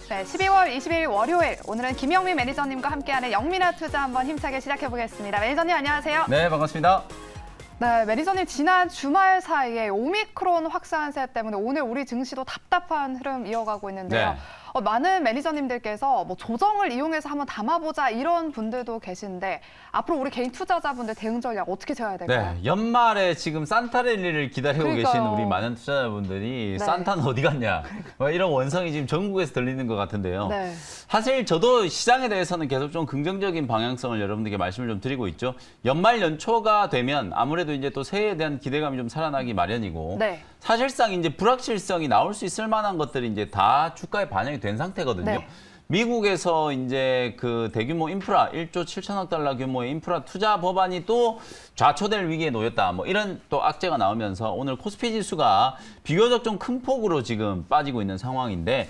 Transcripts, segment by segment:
네, 12월 20일 월요일 오늘은 김영민 매니저님과 함께하는 영민아 투자 한번 힘차게 시작해보겠습니다. 매니저님 안녕하세요. 네, 반갑습니다. 네, 매니저님 지난 주말 사이에 오미크론 확산세 때문에 오늘 우리 증시도 답답한 흐름 이어가고 있는데요. 네. 많은 매니저님들께서 뭐 조정을 이용해서 한번 담아보자 이런 분들도 계신데 앞으로 우리 개인 투자자분들 대응 전략 어떻게 세워야 될까요? 네, 연말에 지금 산타랠리를 기다리고 그러니까요. 계신 우리 많은 투자자분들이 네. 산타는 어디 갔냐 뭐 이런 원성이 지금 전국에서 들리는 것 같은데요. 네. 사실 저도 시장에 대해서는 계속 좀 긍정적인 방향성을 여러분들께 말씀을 좀 드리고 있죠. 연말 연초가 되면 아무래도 이제 또 새해에 대한 기대감이 좀 살아나기 마련이고 네. 사실상 이제 불확실성이 나올 수 있을 만한 것들이 이제 다 주가에 반영이 된 상태거든요. 네. 미국에서 이제 그 대규모 인프라 1조 7천억 달러 규모의 인프라 투자 법안이 또 좌초될 위기에 놓였다. 뭐 이런 또 악재가 나오면서 오늘 코스피 지수가 비교적 좀 큰 폭으로 지금 빠지고 있는 상황인데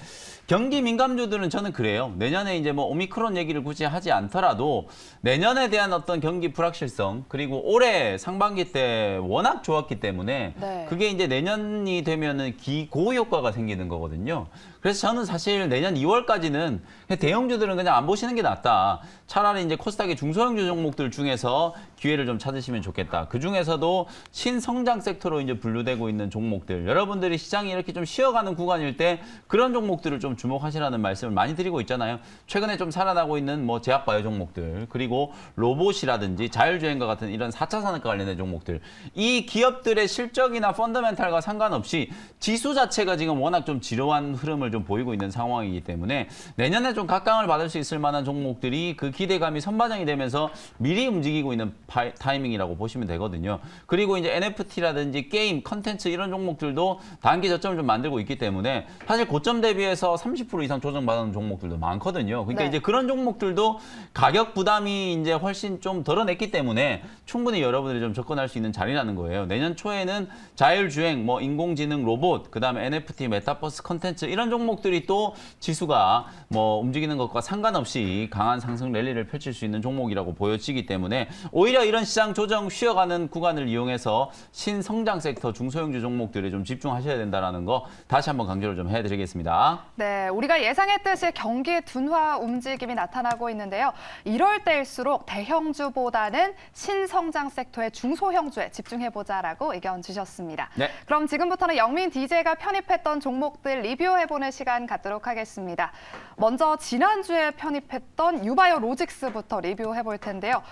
경기 민감주들은 저는 그래요. 내년에 이제 뭐 오미크론 얘기를 굳이 하지 않더라도 내년에 대한 어떤 경기 불확실성 그리고 올해 상반기 때 워낙 좋았기 때문에 네. 그게 이제 내년이 되면은 기고 효과가 생기는 거거든요. 그래서 저는 사실 내년 2월까지는 대형주들은 그냥 안 보시는 게 낫다. 차라리 이제 코스닥의 중소형주 종목들 중에서 기회를 좀 찾으시면 좋겠다. 그 중에서도 신성장 섹터로 이제 분류되고 있는 종목들. 여러분들이 시장이 이렇게 좀 쉬어가는 구간일 때 그런 종목들을 좀 주목하시라는 말씀을 많이 드리고 있잖아요. 최근에 좀 살아나고 있는 뭐 제약바이오 종목들, 그리고 로봇이라든지 자율주행과 같은 이런 4차 산업과 관련된 종목들. 이 기업들의 실적이나 펀더멘탈과 상관없이 지수 자체가 지금 워낙 좀 지루한 흐름을 좀 보이고 있는 상황이기 때문에 내년에 좀 각광을 받을 수 있을 만한 종목들이 그 기대감이 선반영이 되면서 미리 움직이고 있는 타이밍이라고 보시면 되거든요. 그리고 이제 NFT라든지 게임, 컨텐츠 이런 종목들도 단기 저점을 좀 만들고 있기 때문에 사실 고점 대비해서 30% 이상 조정받은 종목들도 많거든요. 그러니까 네. 이제 그런 종목들도 가격 부담이 이제 훨씬 좀 덜어냈기 때문에 충분히 여러분들이 좀 접근할 수 있는 자리라는 거예요. 내년 초에는 자율주행, 뭐 인공지능, 로봇, 그다음에 NFT, 메타버스, 컨텐츠 이런 종목들이 또 지수가 뭐 움직이는 것과 상관없이 강한 상승 랠리를 펼칠 수 있는 종목이라고 보여지기 때문에 오히려 이런 시장 조정 쉬어가는 구간을 이용해서 신성장 섹터 중소형주 종목들에 좀 집중하셔야 된다는 거 다시 한번 강조를 좀 해드리겠습니다. 네, 우리가 예상했듯이 경기 둔화 움직임이 나타나고 있는데요. 이럴 때일수록 대형주보다는 신성장 섹터의 중소형주에 집중해보자라고 의견 주셨습니다. 네. 그럼 지금부터는 영민 DJ가 편입했던 종목들 리뷰해보는 시간 갖도록 하겠습니다. 먼저 지난주에 편입했던 유바이오 로직스부터 리뷰해볼 텐데요.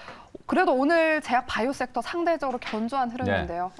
그래도 오늘 제약 바이오 섹터 상대적으로 견조한 흐름인데요.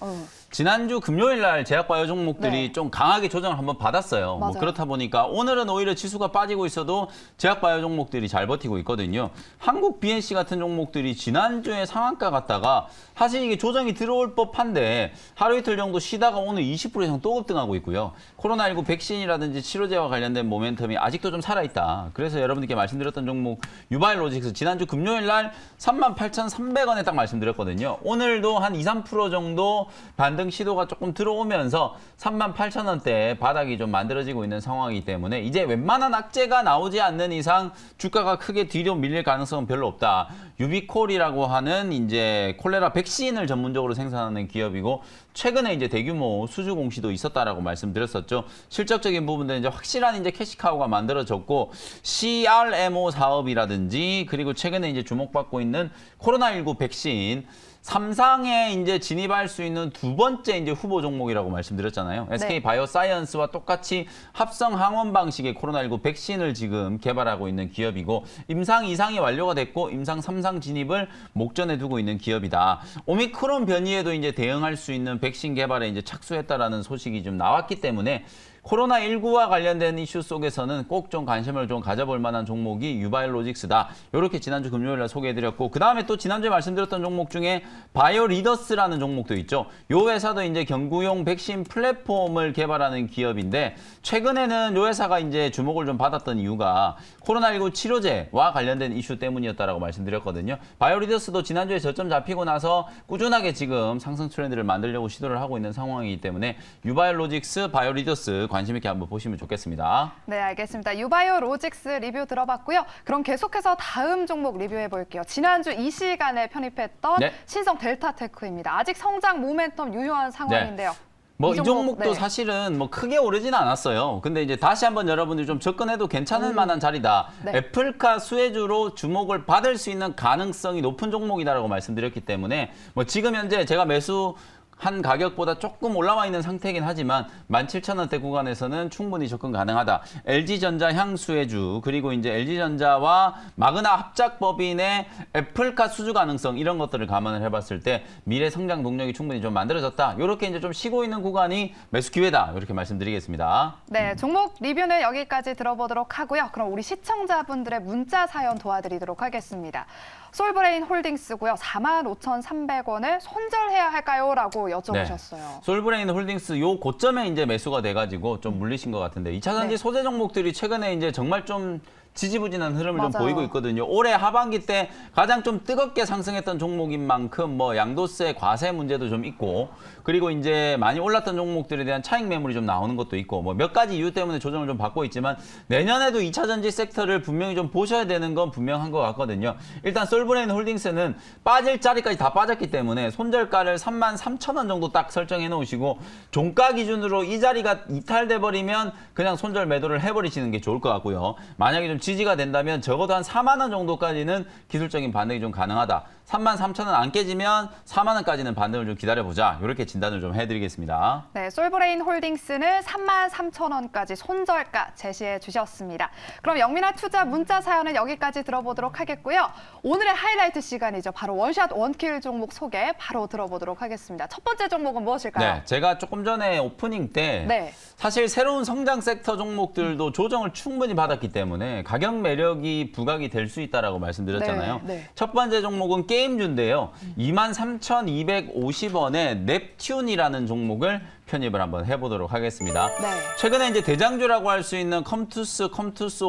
지난주 금요일 날 제약바이오 종목들이 네. 좀 강하게 조정을 한번 받았어요. 뭐 맞아요. 그렇다 보니까 오늘은 오히려 지수가 빠지고 있어도 제약바이오 종목들이 잘 버티고 있거든요. 한국 BNC 같은 종목들이 지난주에 상한가 갔다가 사실 이게 조정이 들어올 법한데 하루 이틀 정도 쉬다가 오늘 20% 이상 또 급등하고 있고요. 코로나19 백신이라든지 치료제와 관련된 모멘텀이 아직도 좀 살아있다. 그래서 여러분들께 말씀드렸던 종목 유바이오로직스 지난주 금요일 날 38,300원에 딱 말씀드렸거든요. 오늘도 한 2, 3% 정도 반등 시도가 조금 들어오면서 38,000원대 바닥이 좀 만들어지고 있는 상황이기 때문에 이제 웬만한 악재가 나오지 않는 이상 주가가 크게 뒤로 밀릴 가능성은 별로 없다. 유비콜이라고 하는 이제 콜레라 백신을 전문적으로 생산하는 기업이고 최근에 이제 대규모 수주 공시도 있었다라고 말씀드렸었죠. 실적적인 부분들은 이제 확실한 이제 캐시카우가 만들어졌고 CRMO 사업이라든지 그리고 최근에 이제 주목받고 있는 코로나19 백신 3상에 이제 진입할 수 있는 두 번째 이제 후보 종목이라고 말씀드렸잖아요. SK 바이오사이언스와 똑같이 합성 항원 방식의 코로나19 백신을 지금 개발하고 있는 기업이고 임상 2상이 완료가 됐고 임상 3상 진입을 목전에 두고 있는 기업이다. 오미크론 변이에도 이제 대응할 수 있는 백신 개발에 이제 착수했다라는 소식이 좀 나왔기 때문에 코로나19와 관련된 이슈 속에서는 꼭 좀 관심을 좀 가져볼 만한 종목이 유바이오로직스다. 이렇게 지난주 금요일 날 소개해드렸고 그 다음에 또 지난주에 말씀드렸던 종목 중에 바이오리더스라는 종목도 있죠. 이 회사도 이제 경구용 백신 플랫폼을 개발하는 기업인데 최근에는 이 회사가 이제 주목을 좀 받았던 이유가 코로나19 치료제와 관련된 이슈 때문이었다라고 말씀드렸거든요. 바이오리더스도 지난주에 저점 잡히고 나서 꾸준하게 지금 상승 트렌드를 만들려고 시도를 하고 있는 상황이기 때문에 유바이오로직스, 바이오리더스 관심 있게 한번 보시면 좋겠습니다. 네, 알겠습니다. 유바이오 로직스 리뷰 들어봤고요. 그럼 계속해서 다음 종목 리뷰해 볼게요. 지난주 이 시간에 편입했던 네. 신성 델타테크입니다. 아직 성장 모멘텀 유효한 상황인데요. 뭐 이 종목도 네. 사실은 뭐 크게 오르지는 않았어요. 근데 이제 다시 한번 여러분들이 좀 접근해도 괜찮을 만한 자리다. 네. 애플카 수혜주로 주목을 받을 수 있는 가능성이 높은 종목이다라고 말씀드렸기 때문에 뭐 지금 현재 제가 매수 한 가격보다 조금 올라와 있는 상태이긴 하지만 17,000원대 구간에서는 충분히 접근 가능하다. LG전자 향수혜주 그리고 이제 LG전자와 마그나 합작법인의 애플카 수주 가능성 이런 것들을 감안을 해봤을 때 미래 성장 동력이 충분히 좀 만들어졌다. 이렇게 이제 좀 쉬고 있는 구간이 매수 기회다. 이렇게 말씀드리겠습니다. 네, 종목 리뷰는 여기까지 들어보도록 하고요. 그럼 우리 시청자분들의 문자 사연 도와드리도록 하겠습니다. 솔브레인 홀딩스고요. 45,300원을 손절해야 할까요? 라고 여쭤보셨어요. 솔브레인 홀딩스 요 고점에 이제 매수가 돼가지고 좀 물리신 것 같은데 2차 전지 네. 소재 종목들이 최근에 이제 정말 좀 지지부진한 흐름을 좀 맞아요. 보이고 있거든요. 올해 하반기 때 가장 좀 뜨겁게 상승했던 종목인 만큼 뭐 양도세 과세 문제도 좀 있고 그리고 이제 많이 올랐던 종목들에 대한 차익 매물이 좀 나오는 것도 있고 뭐 몇 가지 이유 때문에 조정을 좀 받고 있지만 내년에도 2차 전지 섹터를 분명히 좀 보셔야 되는 건 분명한 것 같거든요. 일단 솔브레인 홀딩스는 빠질 자리까지 다 빠졌기 때문에 손절가를 33,000원 정도 딱 설정해 놓으시고 종가 기준으로 이 자리가 이탈돼 버리면 그냥 손절 매도를 해버리시는 게 좋을 것 같고요. 만약에 좀 지지가 된다면 적어도 한 4만 원 정도까지는 기술적인 반등이 좀 가능하다. 33,000원 안 깨지면 4만 원까지는 반등을 좀 기다려보자. 이렇게 진단을 좀 해드리겠습니다. 네, 솔브레인 홀딩스는 33,000원까지 손절가 제시해 주셨습니다. 그럼 영민아 투자 문자 사연은 여기까지 들어보도록 하겠고요. 오늘의 하이라이트 시간이죠. 바로 원샷 원킬 종목 소개 바로 들어보도록 하겠습니다. 첫 번째 종목은 무엇일까요? 네, 제가 조금 전에 오프닝 때 네. 사실 새로운 성장 섹터 종목들도 조정을 충분히 받았기 때문에 가격 매력이 부각이 될 수 있다라고 말씀드렸잖아요. 네, 네. 첫 번째 종목은 게임주인데요. 23,250원에 넵튠이라는 종목을 편입을 한번 해보도록 하겠습니다. 네. 최근에 이제 대장주라고 할 수 있는 컴투스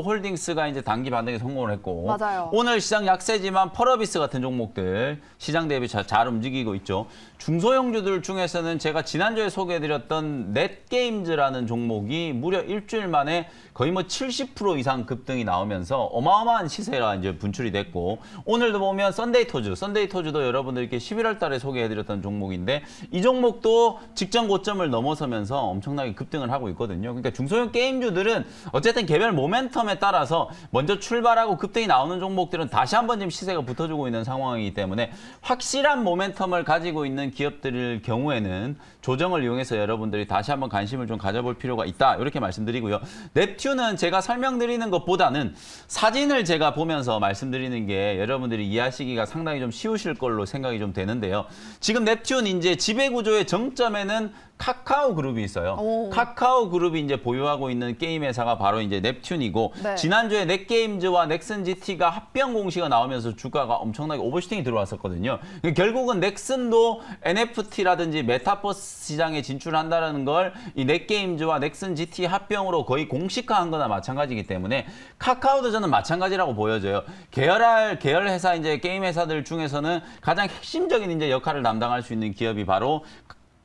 홀딩스가 이제 단기 반등에 성공을 했고 맞아요. 오늘 시장 약세지만 펄어비스 같은 종목들 시장 대비 잘 움직이고 있죠. 중소형주들 중에서는 제가 지난주에 소개해드렸던 넷게임즈라는 종목이 무려 일주일 만에 거의 뭐 70% 이상 급등이 나오면서 어마어마한 시세가 이제 분출이 됐고 오늘도 보면 썬데이토주도 여러분들께 11월 달에 소개해드렸던 종목인데 이 종목도 직전 고점을 넘어서면서 엄청나게 급등을 하고 있거든요. 그러니까 중소형 게임주들은 어쨌든 개별 모멘텀에 따라서 먼저 출발하고 급등이 나오는 종목들은 다시 한번 지금 시세가 붙어주고 있는 상황이기 때문에 확실한 모멘텀을 가지고 있는 기업들일 경우에는 조정을 이용해서 여러분들이 다시 한번 관심을 좀 가져볼 필요가 있다. 이렇게 말씀드리고요. 넵튠은 제가 설명드리는 것보다는 사진을 제가 보면서 말씀드리는 게 여러분들이 이해하시기가 상당히 좀 쉬우실 걸로 생각이 좀 되는데요. 지금 넵튠 이제 지배구조의 정점에는 카카오 그룹이 있어요. 오. 카카오 그룹이 이제 보유하고 있는 게임 회사가 바로 이제 넵튠이고 네. 지난주에 넷게임즈와 넥슨 GT가 합병 공시가 나오면서 주가가 엄청나게 오버슈팅이 들어왔었거든요. 결국은 넥슨도 NFT라든지 메타버스 시장에 진출한다는 걸 이 넷게임즈와 넥슨 GT 합병으로 거의 공식화한 거나 마찬가지이기 때문에 카카오도 저는 마찬가지라고 보여져요. 계열 회사 이제 게임 회사들 중에서는 가장 핵심적인 이제 역할을 담당할 수 있는 기업이 바로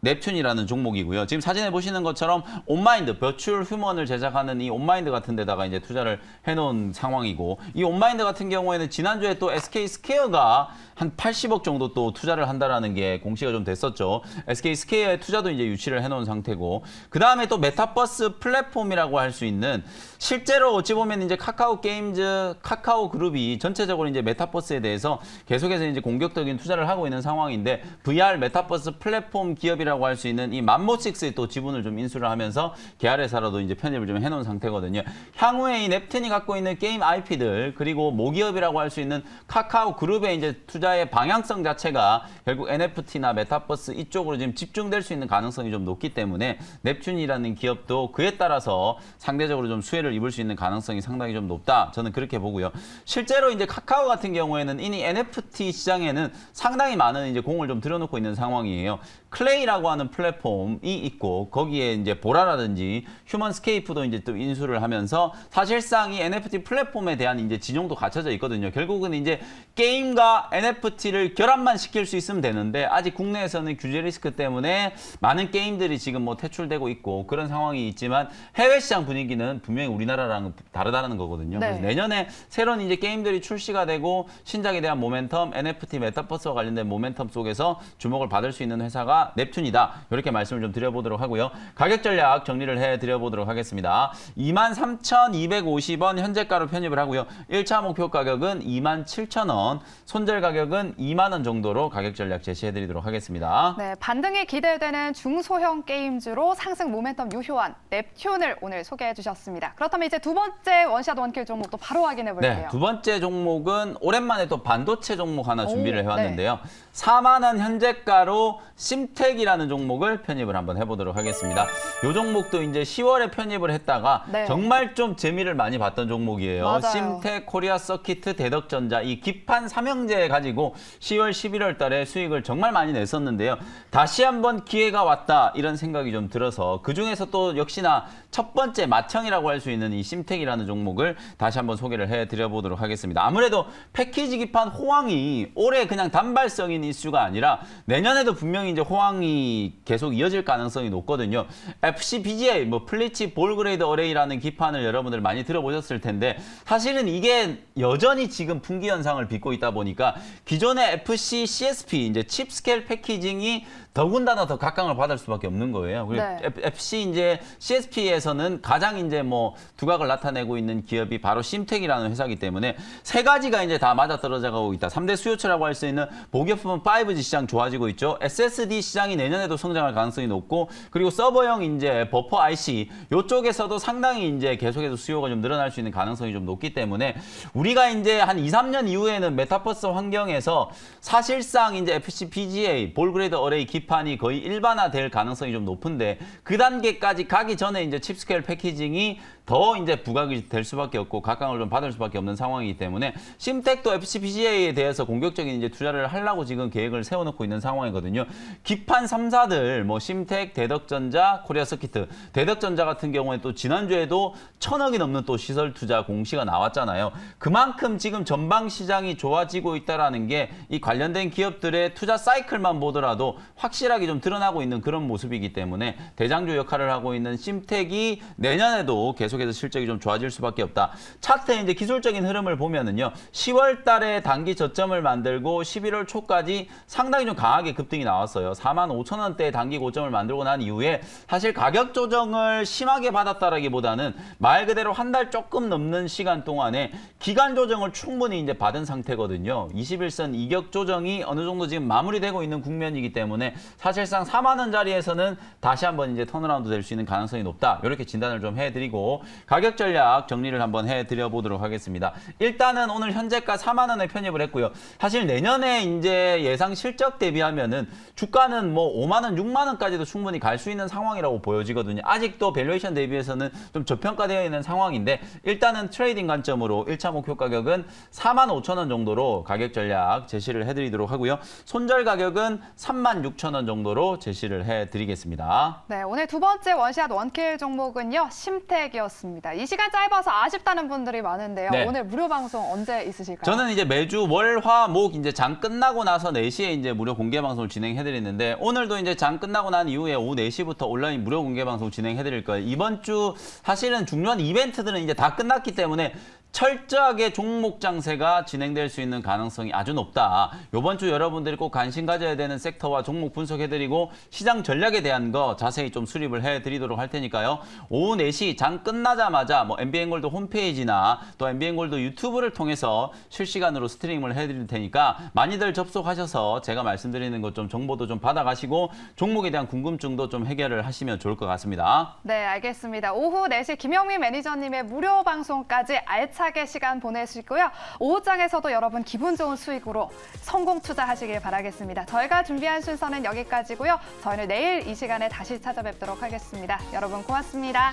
넵튠이라는 종목이고요. 지금 사진에 보시는 것처럼 온마인드, 버추얼 휴먼을 제작하는 이 온마인드 같은 데다가 이제 투자를 해놓은 상황이고 이 온마인드 같은 경우에는 지난주에 또 SK 스퀘어가 한 80억 정도 또 투자를 한다라는 게 공시가 좀 됐었죠. SK 스퀘어의 투자도 이제 유치를 해놓은 상태고 그 다음에 또 메타버스 플랫폼이라고 할 수 있는 실제로 어찌 보면 이제 카카오 게임즈, 카카오 그룹이 전체적으로 이제 메타버스에 대해서 계속해서 이제 공격적인 투자를 하고 있는 상황인데 VR 메타버스 플랫폼 기업이라고 할 수 있는 이 맘모식스의 또 지분을 좀 인수를 하면서 계열회사로도 이제 편입을 좀 해놓은 상태거든요. 향후에 이 넵튠이 갖고 있는 게임 IP들 그리고 모기업이라고 할 수 있는 카카오 그룹의 이제 투자의 방향성 자체가 결국 NFT나 메타버스 이쪽으로 지금 집중될 수 있는 가능성이 좀 높기 때문에 넵튠이라는 기업도 그에 따라서 상대적으로 좀 수혜를 입을 수 있는 가능성이 상당히 좀 높다. 저는 그렇게 보고요. 실제로 이제 카카오 같은 경우에는 이미 NFT 시장에는 상당히 많은 이제 공을 좀 들여놓고 있는 상황이에요. 클레이라고 하는 플랫폼이 있고 거기에 이제 보라라든지 휴먼스케이프도 이제 또 인수를 하면서 사실상 이 NFT 플랫폼에 대한 이제 진용도 갖춰져 있거든요. 결국은 이제 게임과 NFT를 결합만 시킬 수 있으면 되는데 아직 국내에서는 규제 리스크 때문에 많은 게임들이 지금 뭐 퇴출되고 있고 그런 상황이 있지만 해외 시장 분위기는 분명히 우리나라랑 다르다는 거거든요. 네. 그래서 내년에 새로운 이제 게임들이 출시가 되고 신작에 대한 모멘텀, NFT 메타버스와 관련된 모멘텀 속에서 주목을 받을 수 있는 회사가 넵튠이다. 있습니다. 이렇게 말씀을 좀 드려보도록 하고요. 가격 전략 정리를 해드려보도록 하겠습니다. 23,250원 현재가로 편입을 하고요. 1차 목표 가격은 27,000원, 손절 가격은 2만 원 정도로 가격 전략 제시해드리도록 하겠습니다. 네, 반등이 기대되는 중소형 게임주로 상승 모멘텀 유효한 넵튠을 오늘 소개해 주셨습니다. 그렇다면 이제 두 번째 원샷 원킬 종목도 바로 확인해 볼게요. 네, 두 번째 종목은 오랜만에 또 반도체 종목 하나 준비를 오, 해왔는데요. 4만 원 현재가로 심텍이라는 종목을 편입을 한번 해보도록 하겠습니다. 이 종목도 이제 10월에 편입을 했다가 네. 정말 좀 재미를 많이 봤던 종목이에요. 맞아요. 심텍, 코리아 서키트, 대덕전자 이 기판 삼형제 가지고 10월, 11월 달에 수익을 정말 많이 냈었는데요. 다시 한번 기회가 왔다 이런 생각이 좀 들어서 그중에서 또 역시나 첫 번째 맏형이라고 할 수 있는 이 심텍이라는 종목을 다시 한번 소개를 해드려보도록 하겠습니다. 아무래도 패키지 기판 호황이 올해 그냥 단발성인 이슈가 아니라 내년에도 분명히 이제 호황이 계속 이어질 가능성이 높거든요. FCBGA, 뭐 플리치 볼그레이드 어레이라는 기판을 여러분들 많이 들어보셨을 텐데 사실은 이게 여전히 지금 분기 현상을 빚고 있다 보니까 기존의 FC, CSP 이제 칩 스케일 패키징이 더군다나 더 각광을 받을 수밖에 없는 거예요. 그리고 네. FC 이제 CSP에서는 가장 이제 뭐 두각을 나타내고 있는 기업이 바로 심텍이라는 회사이기 때문에 세 가지가 이제 다 맞아떨어져가고 있다. 3대 수요처라고 할 수 있는 보급품 5G 시장 좋아지고 있죠. SSD 시장이 내년에도 성장할 가능성이 높고 그리고 서버형 이제 버퍼 IC 이쪽에서도 상당히 이제 계속해서 수요가 좀 늘어날 수 있는 가능성이 좀 높기 때문에 우리가 이제 한 2, 3년 이후에는 메타버스 환경에서 사실상 이제 FCPGA 볼그레이드 어레이 기판이 거의 일반화될 가능성이 좀 높은데 그 단계까지 가기 전에 이제 칩스케일 패키징이 더 이제 부각이 될 수밖에 없고 각광을 좀 받을 수밖에 없는 상황이기 때문에 심텍도 FCPGA에 대해서 공격적인 이제 투자를 하려고 지금 계획을 세워놓고 있는 상황이거든요. 기판 3사들 뭐 심텍, 대덕전자, 코리아 서키트, 대덕전자 같은 경우에 또 지난주에도 1,000억이 넘는 또 시설 투자 공시가 나왔잖아요. 그만큼 지금 전방 시장이 좋아지고 있다라는 게 이 관련된 기업들의 투자 사이클만 보더라도 확실하게 좀 드러나고 있는 그런 모습이기 때문에 대장주 역할을 하고 있는 심텍이 내년에도 계속해서 실적이 좀 좋아질 수밖에 없다. 차트의 이제 기술적인 흐름을 보면은요. 10월 달에 단기 저점을 만들고 11월 초까지 상당히 좀 강하게 급등이 나왔어요. 45,000원대의 단기 고점을 만들고 난 이후에 사실 가격 조정을 심하게 받았다라기보다는 말 그대로 한 달 조금 넘는 시간 동안에 기간 조정을 충분히 이제 받은 상태거든요. 21선 이격 조정이 어느 정도 지금 마무리되고 있는 국면이기 때문에 사실상 4만 원짜리에서는 다시 한번 이제 턴어라운드 될 수 있는 가능성이 높다. 이렇게 진단을 좀 해드리고 가격 전략 정리를 한번 해드려 보도록 하겠습니다. 일단은 오늘 현재가 4만 원에 편입을 했고요. 사실 내년에 이제 예상 실적 대비하면은 주가는 뭐 5만 원, 6만 원까지도 충분히 갈 수 있는 상황이라고 보여지거든요. 아직도 밸류에이션 대비해서는 좀 저평가되어 있는 상황인데 일단은 트레이딩 관점으로 1차 목표 가격은 45,000원 정도로 가격 전략 제시를 해드리도록 하고요. 손절 가격은 36,000원 정도로 제시를 해드리겠습니다. 네, 오늘 두 번째 원샷 원킬 종목은요. 심텍이었습니다. 이 시간 짧아서 아쉽다는 분들이 많은데요. 네. 오늘 무료 방송 언제 있으실까요? 저는 이제 매주 월, 화, 목 이제 장 끝나고 나서 4시에 이제 무료 공개 방송을 진행해 드리는데 오늘도 이제 장 끝나고 난 이후에 오후 4시부터 온라인 무료 공개 방송 진행해 드릴 거예요. 이번 주 사실은 중요한 이벤트들은 이제 다 끝났기 때문에 철저하게 종목 장세가 진행될 수 있는 가능성이 아주 높다. 이번 주 여러분들이 꼭 관심 가져야 되는 섹터와 종목 분석해드리고 시장 전략에 대한 거 자세히 좀 수립을 해드리도록 할 테니까요. 오후 4시 장 끝나자마자 뭐 MBN골드 홈페이지나 또 MBN골드 유튜브를 통해서 실시간으로 스트리밍을 해드릴 테니까 많이들 접속하셔서 제가 말씀드리는 것 좀 정보도 좀 받아가시고 종목에 대한 궁금증도 좀 해결을 하시면 좋을 것 같습니다. 네, 알겠습니다. 오후 4시 김영민 매니저님의 무료 방송까지 알차게 시간 보내시고요. 오후장에서도 여러분 기분 좋은 수익으로 성공 투자하시길 바라겠습니다. 저희가 준비한 순서는 여기까지고요. 저희는 내일 이 시간에 다시 찾아뵙도록 하겠습니다. 여러분 고맙습니다.